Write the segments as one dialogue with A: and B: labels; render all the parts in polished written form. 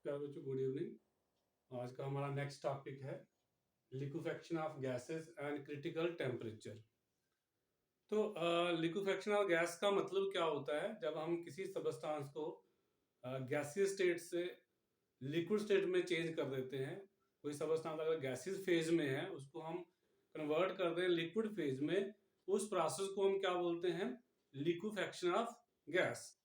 A: प्यारे बच्चों, good evening. आज का हमारा नेक्स्ट टॉपिक है liquefaction of gases and critical temperature. तो लिक्विफेक्शन ऑफ गैस का मतलब क्या होता है? जब हम किसी सबस्टांस को गैसीय स्टेट से लिक्विड स्टेट में चेंज कर देते हैं। कोई सबस्टांस अगर गैसीय फेज में है, उसको हम कन्वर्ट कर दें लिक्विड फेज में, उस प्रोसेस को हम क्या बोलते हैं? Liquefaction of gas.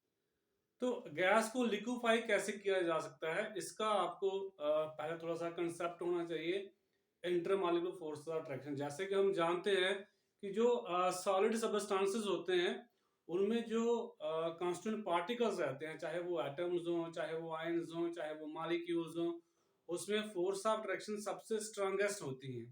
A: तो गैस को लिक्विफाई कैसे किया जा सकता है, इसका आपको पहले थोड़ा सा कंसेप्ट होना चाहिए। इंटरमॉलिक्यूलर फोर्स ऑफ अट्रैक्शन, जैसे कि हम जानते हैं कि जो सॉलिड सबस्टांसेस होते हैं उनमें जो कांस्टेंट पार्टिकल्स रहते हैं, चाहे वो एटम्स हो, चाहे वो आयंस हो, चाहे वो मॉलिक्यूल्स हो, उसमें फोर्स ऑफ अट्रैक्शन सबसे स्ट्रांगेस्ट होती है।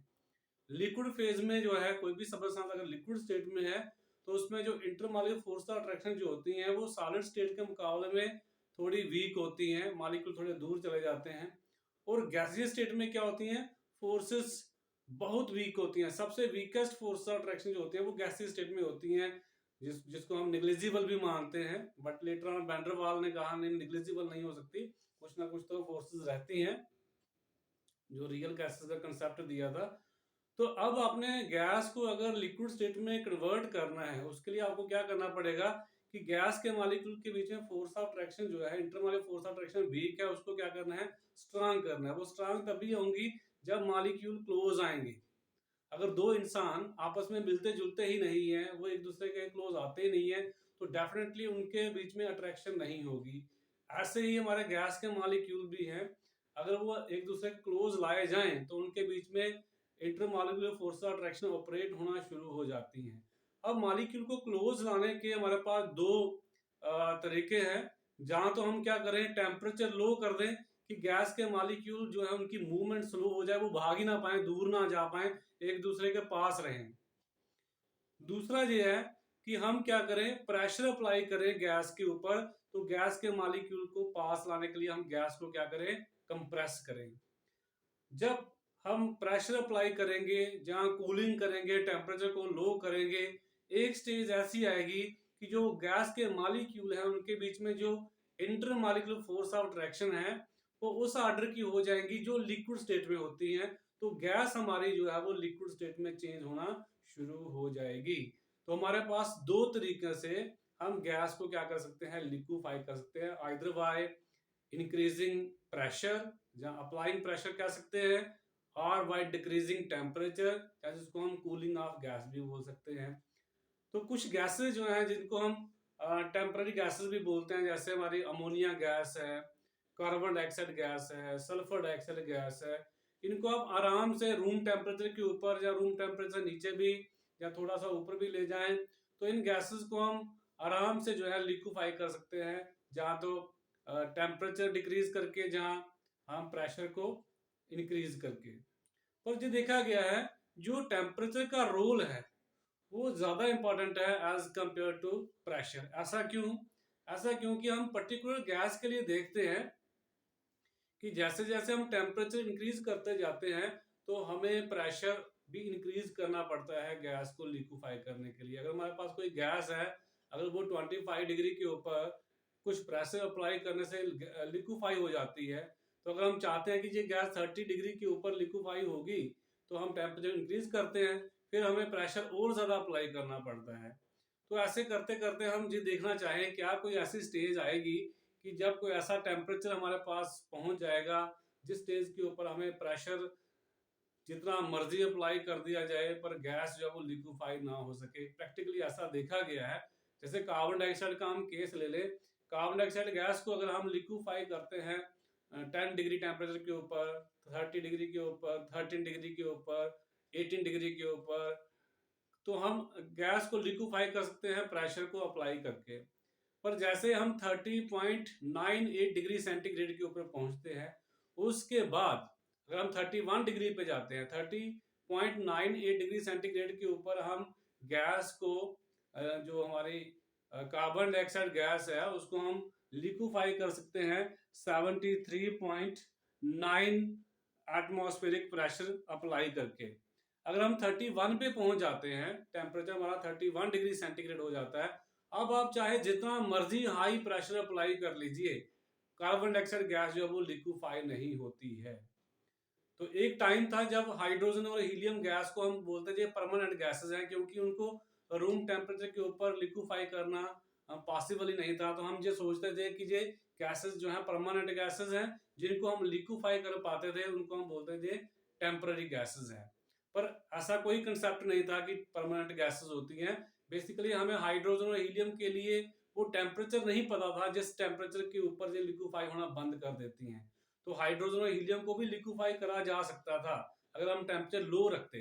A: लिक्विड फेज में जो है, कोई भी सबस्टांस अगर लिक्विड स्टेट में है तो उसमें जो इंटरमॉलिक्यूलर फोर्स ऑफ अट्रैक्शन जो होती हैं वो सॉलिड स्टेट के मुकाबले में थोड़ी वीक होती हैं, मॉलिक्यूल थोड़े दूर चले जाते हैं। और गैसीय स्टेट में क्या होती हैं? फोर्सेस बहुत वीक होती हैं। सबसे वीकेस्ट फोर्स ऑफ अट्रैक्शन जो होती है वो गैसीय स्टेट में होती हैं, जिसको हम निग्लिजिबल भी मानते हैं। But later on van der वाल ने कहा नहीं, निग्लिजिबल नहीं हो सकती, कुछ ना कुछ तो फोर्सेस रहती हैं, जो रियल गैसेस का कंसेप्ट दिया था। तो अब आपने गैस को अगर लिक्विड स्टेट में कन्वर्ट करना है, उसके लिए आपको क्या करना पड़ेगा कि गैस के मॉलिक्यूल के बीच में फोर्स ऑफ अट्रैक्शन जो है, intermolecular force of attraction weak है, उसको क्या करना है? स्ट्रांग करना है। वो स्ट्रांग तभी होंगी जब मॉलिक्यूल क्लोज आएंगे। अगर दो इंसान आपस में मिलते जुलते ही नहीं है, वो एक दूसरे के क्लोज आते ही नहीं है, तो डेफिनेटली उनके बीच में अट्रैक्शन नहीं होगी। ऐसे ही हमारे गैस के मॉलिक्यूल भी हैं, अगर वो एक दूसरे के क्लोज लाए जाएं तो उनके बीच में intermolecular force of attraction operate होना शुरू हो जाती हैं। अब मॉलिक्यूल को क्लोज लाने के हमारे पास दो तरीके हैं। जहां तो हम क्या करें, टेम्परेचर लो कर दें कि गैस के मॉलिक्यूल जो है उनकी मूवमेंट स्लो हो जाए, वो भाग ही ना पाए, दूर ना जा पाए, एक दूसरे के पास रहें। दूसरा ये है कि हम क्या करें, प्रेशर अप्लाई करें गैस के ऊपर, तो गैस के मॉलिक्यूल को पास लाने के लिए हम गैस को क्या करें? कंप्रेस करें। जब हम प्रेशर अप्लाई करेंगे, जहां कूलिंग करेंगे, टेम्परेचर को लो करेंगे, एक स्टेज ऐसी आएगी कि जो गैस के मॉलिक्यूल हैं उनके बीच में जो inter molecular force of attraction है वो उस ऑर्डर की हो जाएंगी जो लिक्विड स्टेट में होती हैं। तो गैस हमारी जो है वो लिक्विड स्टेट में चेंज होना शुरू हो जाएगी। तो हमारे पास दो तरीके से हम गैस को क्या कर सकते हैं? लिक्विफाई कर सकते हैं। आइदर बाय इंक्रीजिंग प्रेशर, जहां अप्लाइंग प्रेशर कह सकते हैं, और बाय डिक्रीजिंग टेम्परेचर, जिसको हम कूलिंग ऑफ गैस भी बोल सकते हैं। तो कुछ गैसेस जो हैं जिनको हम टेम्पररी गैसेस भी बोलते हैं, जैसे हमारी अमोनिया गैस है, कार्बन डाइऑक्साइड गैस है, सल्फर डाइऑक्साइड गैस है। इनको आप आराम से रूम टेम्परेचर के ऊपर या रूम टेम्परेचर नीचे भी या थोड़ा सा ऊपर भी ले जाएं तो इन गैसेस को हम आराम से जो है लिक्विफाई कर सकते हैं। जहाँ तो टेम्परेचर डिक्रीज करके, जहाँ हम प्रेशर को इंक्रीज करके। पर जो देखा गया है, जो टेम्परेचर का रोल है वो ज्यादा इंपॉर्टेंट है एज कंपेयर टू प्रेशर। ऐसा क्यों? ऐसा क्योंकि हम पर्टिकुलर गैस के लिए देखते हैं कि जैसे जैसे हम टेम्परेचर इंक्रीज करते जाते हैं तो हमें प्रेशर भी इंक्रीज करना पड़ता है गैस को लिक्विफाई करने के लिए। अगर हमारे पास कोई गैस है, अगर वो 25 डिग्री के ऊपर कुछ प्रेशर अप्लाई करने से लिक्विफाई हो जाती है, तो अगर हम चाहते हैं कि ये गैस 30 डिग्री के ऊपर लिक्विफाई होगी तो हम टेम्परेचर इंक्रीज करते हैं, फिर हमें प्रेशर और ज्यादा अप्लाई करना पड़ता है। तो ऐसे करते करते हम ये देखना चाहें क्या कोई ऐसी स्टेज आएगी कि जब कोई ऐसा टेम्परेचर हमारे पास पहुंच जाएगा जिस स्टेज के ऊपर हमें प्रेशर जितना मर्जी अप्लाई कर दिया जाए पर गैस जो है वो लिक्विफाई ना हो सके। प्रैक्टिकली ऐसा देखा गया है। जैसे कार्बन डाइऑक्साइड का हम केस ले ले, कार्बन डाइऑक्साइड गैस को अगर हम लिक्विफाई करते हैं 10 डिग्री टेम्परेचर के ऊपर, 30 डिग्री के ऊपर, 13 डिग्री के ऊपर, 18 डिग्री के ऊपर, तो हम गैस को लिक्विफाई कर सकते हैं प्रेशर को अप्लाई करके। पर जैसे हम 30.98 डिग्री सेंटीग्रेड के ऊपर पहुंचते हैं, उसके बाद अगर हम 31 डिग्री पे जाते हैं, 30.98 डिग्री सेंटीग्रेड के ऊपर हम गैस को जो हमारी कार्बन डाइऑक्साइड गैस है उसको हम लिक्विफाई कर सकते हैं 73.9 एटमॉस्फेरिक प्रेशर अप्लाई करके। अगर हम 31 पे पहुंच जाते हैं, टेम्परेचर हमारा 31 डिग्री सेंटीग्रेड हो जाता है, अब आप चाहे जितना मर्जी हाई प्रेशर अप्लाई कर लीजिए, कार्बन डाइऑक्साइड गैस जो है वो लिक्विफाई नहीं होती है। तो एक टाइम था जब हाइड्रोजन और हीलियम गैस को हम बोलते थे परमानेंट गैसेस हैं, क्योंकि उनको रूम टेम्परेचर के ऊपर लिक्विफाई करना पॉसिबल ही नहीं था। तो हम ये सोचते थे कि ये गैसेस जो हैं परमानेंट गैसेस हैं, जिनको हम लिक्विफाई कर पाते थे उनको हम बोलते थे टेम्पररी गैसेस हैं। पर ऐसा कोई कंसेप्ट नहीं था कि परमानेंट गैसेस होती हैं। बेसिकली हमें हाइड्रोजन और हीलियम के लिए वो टेम्परेचर नहीं पता था जिस टेम्परेचर के ऊपर ये लिक्विफाई होना बंद कर देती हैं। तो हाइड्रोजन और हीलियम को भी लिक्विफाई करा जा सकता था अगर हम टेम्परेचर लो रखते।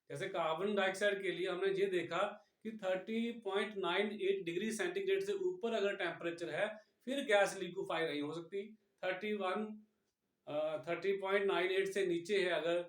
A: जैसे कार्बन डाइऑक्साइड के लिए हमने ये देखा कि 30.98 डिग्री सेंटीग्रेड से ऊपर अगर टेम्परेचर है फिर गैस लिक्विफाई नहीं हो सकती। 30.98 से नीचे है, अगर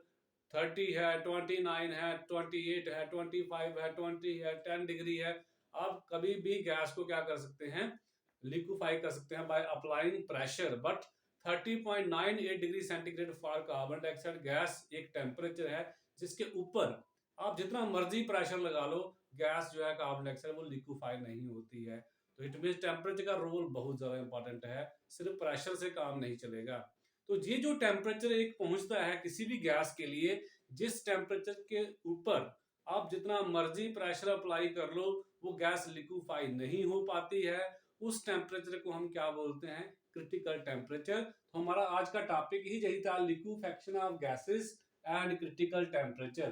A: 30 है, 29 है, 28 है, 25 है, 20 है, 10 डिग्री है, आप कभी भी गैस को क्या कर सकते हैं, लिक्विफाई कर सकते हैं by applying pressure. But 30.98 degree centigrade for carbon dioxide gas एक टेम्परेचर है जिसके ऊपर आप जितना मर्जी प्रेशर लगा लो, गैस जो है कार्बन डाइऑक्साइड वो लिक्विफाई नहीं होती है। तो इट मींस टेम्परेचर का रोल बहुत ज्यादा इंपॉर्टेंट है, सिर्फ प्रेशर से काम नहीं चलेगा। तो ये जो टेम्परेचर एक पहुंचता है किसी भी गैस के लिए, जिस टेम्परेचर के ऊपर आप जितना मर्जी प्रेशर अप्लाई कर लो वो गैस लिक्विफाई नहीं हो पाती है, उस टेम्परेचर को हम क्या बोलते हैं, क्रिटिकल टेम्परेचर। तो हमारा आज का टॉपिक ही यही था, liquefaction of gases and critical temperature.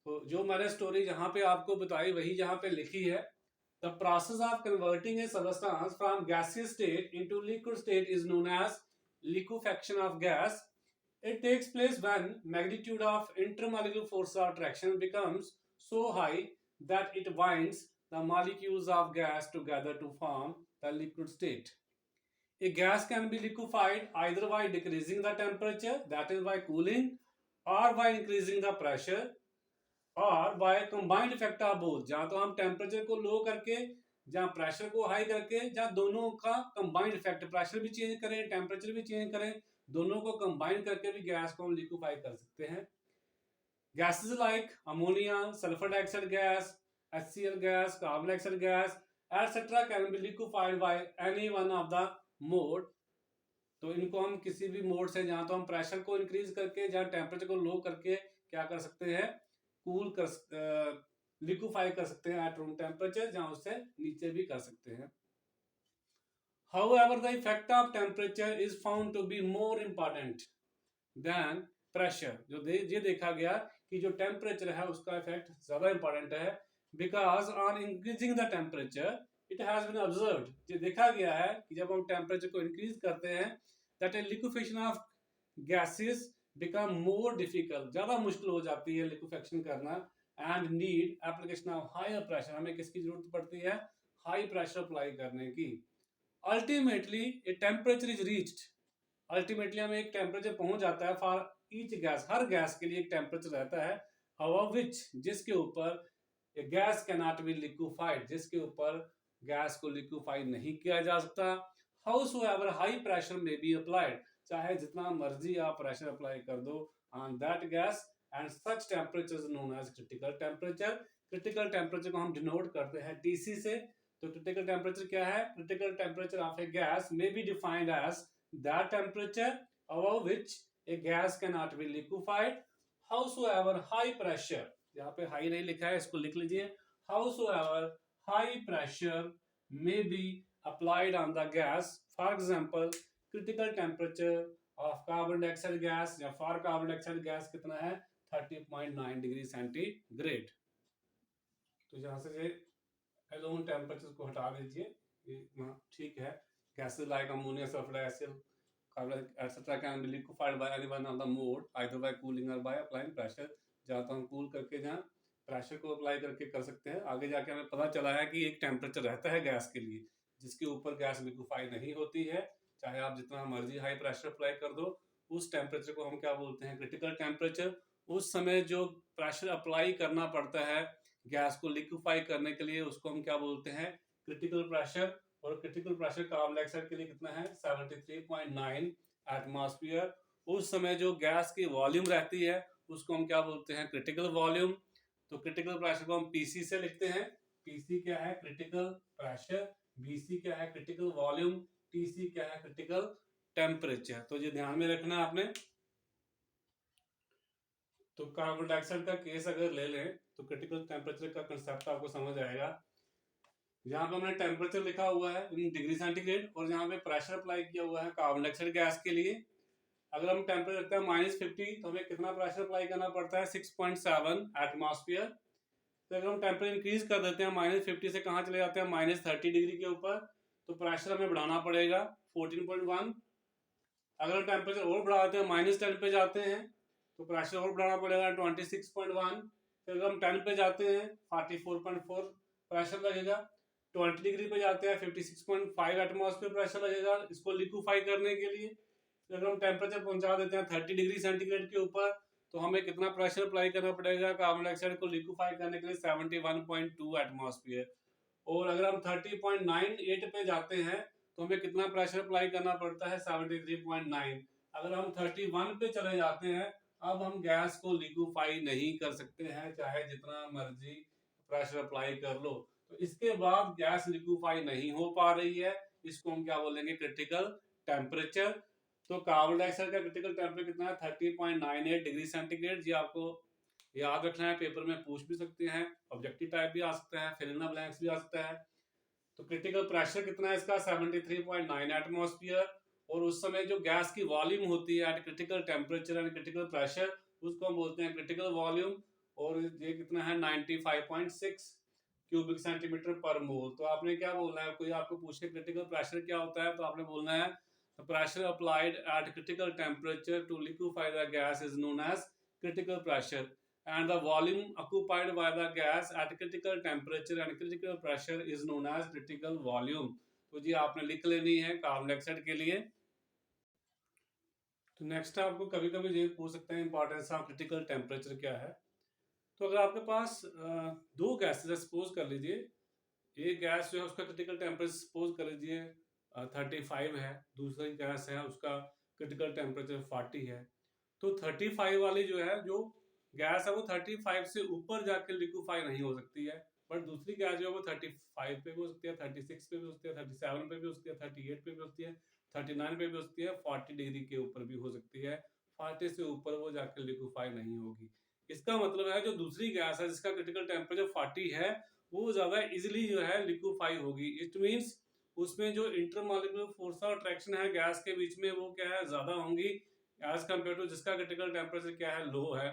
A: तो जो मैंने स्टोरी जहां पे आपको बताई वही जहां पे लिखी है। The process of converting a substance from gaseous state into liquid state is known as liquefaction of gas. It takes place when magnitude of intermolecular force of attraction becomes so high that it binds the molecules of gas together to form the liquid state. A gas can be liquefied either by decreasing the temperature, that is by cooling, or by increasing the pressure, और by combined effect of both. जहां तो हम temperature को लो करके, जहां pressure को high करके, जहां दोनों का कंबाइंड इफेक्ट, प्रेशर भी चेंज करें टेम्परेचर भी चेंज करें, दोनों को कंबाइन करके भी गैस को हम लिक्विफाई कर सकते हैं। Gases like ammonia, sulphur dioxide gas, HCl gas, carbon dioxide gas etcetera can be liquefied by any one of the mode. तो इनको हम किसी भी मोड से, जहां तो हम प्रेशर को इंक्रीज करके, जहां टेम्परेचर को लो करके क्या कर सकते हैं, कूल कर लिक्विफाई कर सकते हैं एट रूम टेम्परेचर, जहां उससे नीचे भी कर सकते हैं। However, the effect of temperature is found to be more important than pressure. जो ये देखा गया कि जो टेम्परेचर है उसका इफेक्ट ज्यादा इंपॉर्टेंट है, because on increasing the temperature it has been observed, ये देखा गया है कि जब हम टेम्परेचर को इंक्रीज करते हैं that a liquefaction of gases become more difficult, ज्यादा मुश्किल हो जाती है लिक्विफेक्शन करना, and need application of higher pressure, हमें किसकी जरूरत पड़ती है, हाई प्रेशर अप्लाई करने की। Ultimately a temperature is reached, ultimately हमें एक टेम्परेचर पहुंच जाता है for each gas, her gas के लिए एक टेम्परेचर रहता है, अबव विच, जिसके ऊपर a gas can not be liquefied, जिसके ऊपर गैस को लिक्विफाई नहीं किया जा सकता। हाउसोएवर हाई प्रेशर में बी अप्लाइड, चाहे जितना मर्जी आप प्रेशर अप्लाई कर दो on that gas, and such temperature is known as critical temperature. Critical temperature को हम डिनोट करते हैं TC से। तो क्रिटिकल टेम्परेचर क्या है, critical temperature of a gas may be defined as that temperature above which a gas can not be liquefied. However high pressure, यहाँ पे हाई नहीं लिखा है, इसको लिख लीजिए, however high pressure may be applied on the gas, for example critical temperature of carbon dioxide gas, या for carbon dioxide gas कितना है 30.9 डिग्री सेंटीग्रेड। तो यहाँ से ये एलोन टेम्परेचर को हटा दीजिए, ये ठीक है। Gases like ammonia, sulphur dioxide, carbon etcetera can be liquefied by any one of the mode either bye cooling और बाय अप्लाइंग प्रेशर। जहाँ तो हम कूल करके, जहाँ प्रेशर को अप्लाई करके कर सकते हैं। आगे जाके हमें पता चला है कि एक टेम्परेचर रहता है गैस के लिए जिसके ऊपर गैस लिक्विफाई नहीं होती है, चाहे आप जितना मर्जी हाई प्रेशर अप्लाई कर दो, उस टेम्परेचर को हम क्या बोलते हैं, क्रिटिकल टेम्परेचर। उस समय जो प्रेशर अप्लाई करना पड़ता है गैस को लिक्विफाई करने के लिए, उसको हम क्या बोलते हैं, क्रिटिकल प्रेशर। और क्रिटिकल प्रेशर कार्बन डाइऑक्साइड के लिए कितना है 73.9 एटमॉस्फेयर। उस समय जो गैस की वॉल्यूम रहती है उसको हम क्या बोलते हैं, क्रिटिकल वॉल्यूम। तो क्रिटिकल प्रेशर को हम PC से लिखते हैं, PC क्या है, क्रिटिकल प्रेशर, BC क्या है, क्रिटिकल वॉल्यूम, TC क्या है? Critical temperature. तो ये ध्यान में रखना है आपने। तो कार्बन डाइऑक्साइड का केस अगर ले लें तो क्रिटिकल टेम्परेचर का कंसेप्ट आपको समझ आएगा। यहाँ पे हमने टेम्परेचर लिखा हुआ है इन डिग्री सेंटीग्रेड, और यहाँ पे प्रेशर अप्लाई किया हुआ है कार्बन डाइऑक्साइड गैस के लिए। अगर हम टेम्परेचर रखते हैं -50 तो हमें कितना प्रेशर अप्लाई करना पड़ता है? 6.7 एटमॉस्फेयर। तो अगर हम टेम्परेचर इंक्रीज कर देते हैं -50 से कहाँ चले जाते हैं? -30 डिग्री के ऊपर, तो प्रेशर हमें बढ़ाना पड़ेगा 14.1। अगर हम टेम्परेचर और बढ़ा देते हैं -10 पे जाते हैं तो प्रेशर और बढ़ाना पड़ेगा 26.1। फिर अगर हम 10 पे जाते हैं 44.4 प्रेशर लगेगा। 20 डिग्री पे जाते हैं 56.5 एटमॉस्फेयर प्रेशर लगेगा इसको लिक्विफाई करने के लिए। फिर अगर हम टेम्परेचर पहुंचा देते हैं 30 डिग्री सेंटीग्रेड के ऊपर तो हमें कितना प्रेशर अप्लाई करना पड़ेगा कार्बन डाइऑक्साइड को लिक्विफाई करने के लिए? 71.2 एटमॉस्फेयर। और अगर हम 30.98 पे जाते हैं तो हमें कितना प्रेशर अप्लाई करना पड़ता है? 73.9। अगर हम 31 पे चले जाते हैं, अब हम गैस को लिक्विफाई नहीं कर सकते हैं चाहे जितना मर्जी प्रेशर अप्लाई कर लो। तो इसके बाद गैस लिक्विफाई नहीं हो पा रही है, इसको हम क्या बोलेंगे? Critical temperature. तो कार्बन डाइऑक्साइड का क्रिटिकल टेम्परेचर कितना है? 30.98 डिग्री सेंटीग्रेड। ये आपको याद रखना है, पेपर में पूछ भी सकते हैं, ऑब्जेक्टिव टाइप भी आ सकता है, फिल इन द ब्लैंक्स भी आ सकता है। तो क्रिटिकल प्रेशर कितना है इसका? 73.9 एटमॉस्फेयर। और उस समय जो गैस की वॉल्यूम होती है eight critical temperature and critical pressure, उसको हम बोलते हैं क्रिटिकल वॉल्यूम। और ये कितना है? 95.6 क्यूबिक सेंटीमीटर पर मोल। तो आपने क्या बोलना है? कोई आपको पूछे क्रिटिकल प्रेशर क्या होता है, तो आपने बोलना है pressure applied at critical temperature to liquefy the gas is known as critical pressure, and the volume occupied by the gas at critical temperature and critical pressure is known as critical volume। तो जी आपने लिख लेनी है carbon dioxide के लिए। तो next आपको कभी कभी ये पूछ सकते हैं इंपॉर्टेंस ऑफ क्रिटिकल टेम्परेचर क्या है। तो अगर आपके पास दो गैसेस है, सपोज कर लीजिए एक गैस जो है उसका क्रिटिकल टेम्परेचर सपोज कर लीजिए 35 है, दूसरी गैस है उसका क्रिटिकल टेम्परेचर 40 है। तो 35 वाली जो है जो गैस है वो 35 से ऊपर जाके लिक्विफाई नहीं हो सकती है, बट दूसरी गैस जो है वो 35 पे भी हो सकती है, 36 पे भी हो सकती है, 37 पे भी हो सकती है, 38 पे भी हो सकती है, 39 पे भी हो सकती है, 40 डिग्री के ऊपर भी हो सकती है। 40 से ऊपर वो जाकर लिक्विफाई नहीं होगी। इसका मतलब है जो दूसरी गैस है जिसका क्रिटिकल टेम्परेचर 40 है वो ज्यादा इजिली जो है लिक्विफाई होगी। इट मीन्स उसमें जो इंटरमॉलिक्यूलर फोर्स ऑफ अट्रैक्शन है गैस के बीच में वो क्या है? ज्यादा होंगी एज कम्पेयर टू जिसका क्रिटिकल टेम्परेचर क्या है? लो है।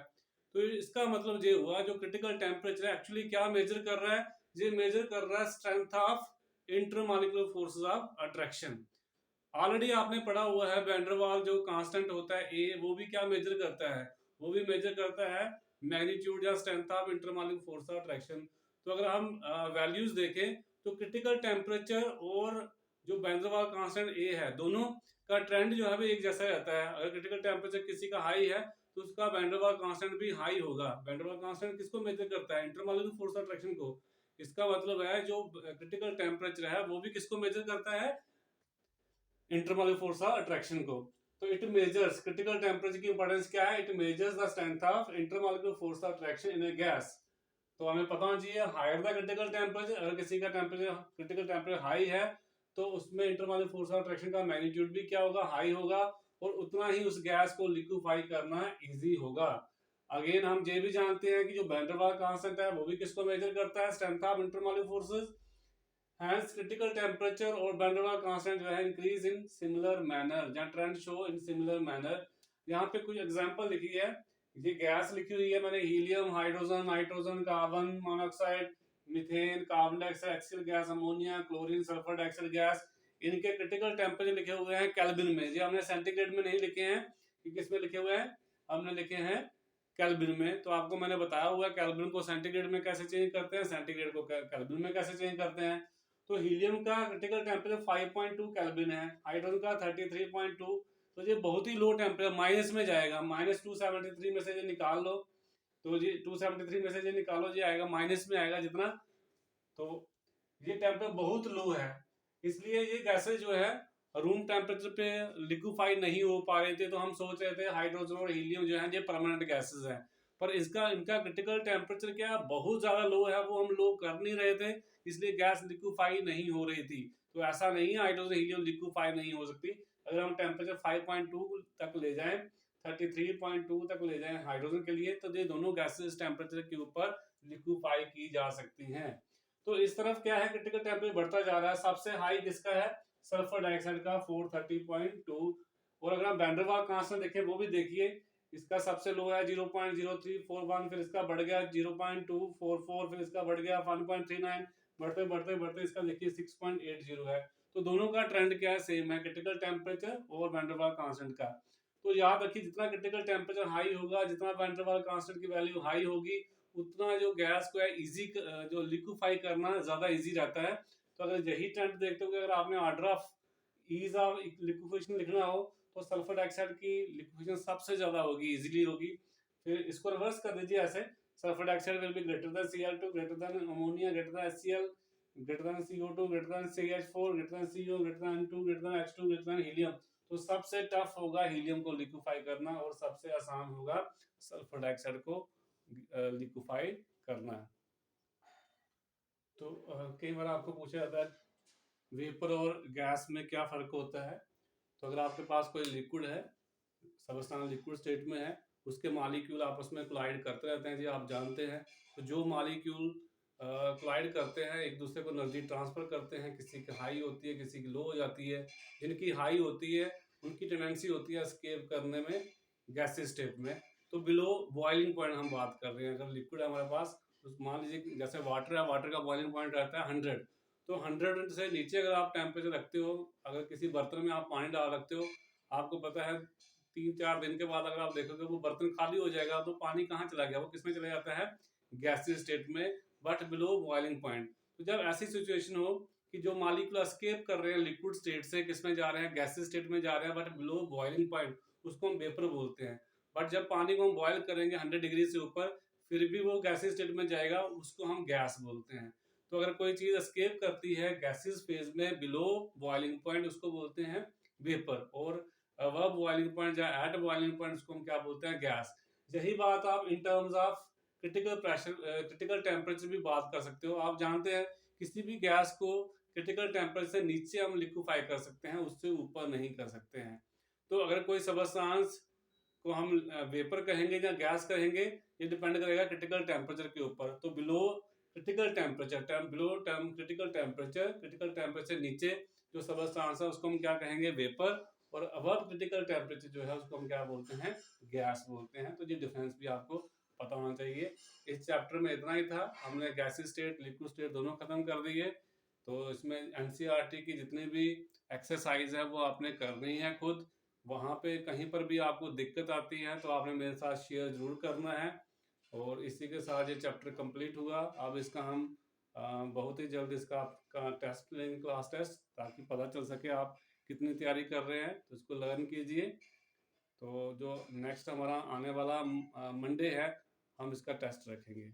A: तो इसका मतलब ये हुआ जो क्रिटिकल टेम्परेचर एक्चुअली क्या मेजर कर रहा है? ये मेजर कर रहा है strength of intermolecular forces of attraction. Already आपने पढ़ा हुआ है वैंडरवाल जो कांस्टेंट होता है ए, वो भी क्या मेजर करता है? वो भी मेजर करता है मैग्नीट्यूड या strength of intermolecular force of attraction. तो अगर हम वैल्यूज देखें तो क्रिटिकल टेम्परेचर और जो वैंडरवाल कांस्टेंट ए है दोनों का ट्रेंड जो है वो एक जैसा रहता है। अगर क्रिटिकल टेम्परेचर किसी का हाई है तो उसका वैंडरवाल कांस्टेंट भी हाई होगा। वैंडरवाल कांस्टेंट किसको मेजर करता है? इंटरमॉलिक्यूलर फोर्स ऑफ अट्रैक्शन को। इसका मतलब है जो क्रिटिकल टेम्परेचर है वो भी किसको मेजर करता है? इंटरमॉलिक्यूलर फोर्स ऑफ अट्रैक्शन को। तो इट मेजर्स क्रिटिकल टेम्परेचर की इंपॉर्टेंस क्या है? It measures the strength of intermolecular force of attraction in A gas. तो हमें पता होना चाहिए हायर द क्रिटिकल टेम्परेचर, अगर किसी का टेम्परेचर क्रिटिकल टेम्परेचर हाई है तो उसमें इंटरमॉलिक्यूलर फोर्स ऑफ अट्रैक्शन का मैग्नीट्यूड भी क्या होगा? हाई होगा, और उतना ही उस गैस को लिक्विफाई करना इजी होगा। अगेन हम ये भी जानते हैं कि जो वैन डर वाल्स कांस्टेंट है वो भी किसको मेजर करता है? Strength of intermolecular forces. Hence critical temperature और van der Waals constant जो है increase in similar manner, या trend show in similar manner। यहाँ पे कुछ एग्जांपल लिखी है, ये गैस लिखी हुई है मैंने, helium, hydrogen, nitrogen, carbon monoxide, methane, carbon dioxide, axial gas, ammonia, chlorine, sulphur dioxide gas. इनके क्रिटिकल टेम्परेचर लिखे हुए हैं केल्विन में। ये हमने सेंटीग्रेड में नहीं लिखे हैं, किसमें लिखे हुए हैं? हमने लिखे हैं केल्विन में। तो आपको मैंने बताया हुआ है केल्विन को सेंटीग्रेड में कैसे चेंज करते हैं, सेंटीग्रेड को केल्विन में कैसे चेंज करते हैं। तो हीलियम का क्रिटिकल टेम्परेचर 5.2 केल्विन है, हाइड्रोजन का 33.2। तो ये बहुत ही लो टेम्परेचर, माइनस में जाएगा, -273 में से ये निकाल लो, तो ये 273 में से ये निकालो, ये आएगा माइनस में आएगा जितना। तो ये टेम्परेचर बहुत लो है, इसलिए ये गैसेज जो है रूम टेम्परेचर पे लिक्विफाई नहीं हो पा रहे थे। तो हम सोच रहे थे हाइड्रोजन और हीलियम जो है ये परमानेंट गैसेज हैं, पर इनका क्रिटिकल टेम्परेचर क्या बहुत ज्यादा लो है, वो हम लो कर नहीं रहे थे, इसलिए गैस लिक्विफाई नहीं हो रही थी। तो ऐसा नहीं है हाइड्रोजन हीलियम लिक्विफाई नहीं हो सकती। अगर हम टेम्परेचर 5.2 तक ले जाएं, 33.2 तक ले जाएं हाइड्रोजन के लिए, तो ये दोनों गैसेस टेम्परेचर के ऊपर लिक्विफाई की जा सकती हैं। तो इस तरफ क्या है, क्रिटिकल टेम्परेचर बढ़ता जा रहा है। सबसे हाई किसका है, सल्फर डाइऑक्साइड का 430.2। और अगर हम वैन डर वाल्स कांस्टेंट देखें वो भी देखिए, इसका सबसे लो है 0.0341, फिर इसका बढ़ गया 0.244, फिर इसका बढ़ गया 1.39, बढ़ते बढ़ते बढ़ते इसका देखिए 6.80 है। तो दोनों का ट्रेंड क्या है, सेम है, क्रिटिकल टेम्परेचर और वैन डर वाल्स कांस्टेंट का। तो याद रखिए जितना क्रिटिकल टेम्परेचर हाई होगा, जितना वैन डर वाल्स कांस्टेंट की वैल्यू हाई होगी, उतना जो गैस को है इजी, जो लिक्विफाई करना ज्यादा इजी रहता है। तो अगर यही ट्रेंड देखते हो कि अगर आपने order of ease of liquefaction लिखना हो तो सल्फर डाइऑक्साइड की लिक्विफिकेशन सबसे ज्यादा होगी, इजीली होगी। फिर इसको रिवर्स कर दीजिए ऐसे, sulphur dioxide will be greater than Cl2, greater than ammonia, greater than HCl, greater than CO2, greater than CH4, greater than CO, greater than N2, greater than H2, greater than helium. तो सबसे tough होगा helium को liquefy करना और सबसे आसान होगा sulphur dioxide को लिक्विफाई करना है। तो कई बार आपको पूछा जाता है वेपर और गैस में क्या फर्क होता है। तो अगर आपके पास कोई लिक्विड है, सबस्टांस लिक्विड स्टेट में है, उसके मॉलिक्यूल आपस में कोलाइड करते रहते हैं जी, आप जानते हैं। तो जो मॉलिक्यूल कोलाइड करते हैं, एक दूसरे को एनर्जी ट्रांसफर करते हैं, किसी की हाई होती है, किसी की लो हो जाती है। जिनकी हाई होती है उनकी टेंडेंसी होती है एस्केप करने में गैसेस स्टेट में। तो बिलो बॉइलिंग पॉइंट हम बात कर रहे हैं, अगर लिक्विड है हमारे पास, तो मान लीजिए जैसे वाटर है, वाटर का बॉइलिंग पॉइंट रहता है 100। तो 100 से नीचे अगर आप टेम्परेचर रखते हो, अगर किसी बर्तन में आप पानी डाल रखते हो, आपको पता है 3-4 दिन के बाद अगर आप देखोगे वो बर्तन खाली हो जाएगा, तो पानी कहाँ चला गया, वो किसमें चला जाता है, गैसीय स्टेट में, बट बिलो बॉइलिंग पॉइंट। तो जब ऐसी सिचुएशन हो कि जो मॉलिक्यूल एस्केप कर रहे हैं लिक्विड स्टेट से, किसमें जा रहे हैं, गैसीय स्टेट में जा रहे हैं, बट बिलो बॉइलिंग पॉइंट, उसको हम वेपर बोलते हैं। बट जब पानी को हम बॉयल करेंगे 100 डिग्री से ऊपर, फिर भी वो गैसीय स्टेट में जाएगा, उसको हम गैस बोलते हैं। तो अगर कोई चीज एस्केप करती है गैसीय फेज में बिलो बॉइलिंग पॉइंट, उसको बोलते हैं वेपर। और वह बॉइलिंग पॉइंट या एट बॉइलिंग पॉइंट, उसको हम क्या बोलते हैं, गैस। यही बात आप in terms of critical pressure, critical temperature भी बात कर सकते हो। आप जानते हैं किसी भी गैस को क्रिटिकल टेम्परेचर से नीचे हम लिक्विफाई कर सकते हैं, उससे ऊपर नहीं कर सकते हैं। तो अगर कोई सबस्टांस को हम वेपर कहेंगे या गैस कहेंगे, ये डिपेंड करेगा क्रिटिकल टेम्परेचर के ऊपर। तो below critical temperature, below critical temperature नीचे जो सबस्टांस है उसको हम क्या कहेंगे, वेपर। और अबव क्रिटिकल टेम्परेचर जो है उसको हम क्या बोलते हैं, गैस बोलते हैं। तो ये डिफरेंस भी आपको पता होना चाहिए। इस चैप्टर में इतना ही था, हमने गैसीय स्टेट लिक्विड स्टेट दोनों खत्म कर दिए। तो इसमें एनसीईआरटी की जितनी भी एक्सरसाइज है वो आपने करनी है खुद। वहाँ पे कहीं पर भी आपको दिक्कत आती है तो आपने मेरे साथ शेयर जरूर करना है। और इसी के साथ ये चैप्टर कंप्लीट हुआ। अब इसका हम बहुत ही जल्द इसका आपका टेस्ट लेंगे, क्लास टेस्ट, ताकि पता चल सके आप कितनी तैयारी कर रहे हैं। तो इसको लर्न कीजिए। तो जो नेक्स्ट हमारा आने वाला मंडे है, हम इसका टेस्ट रखेंगे।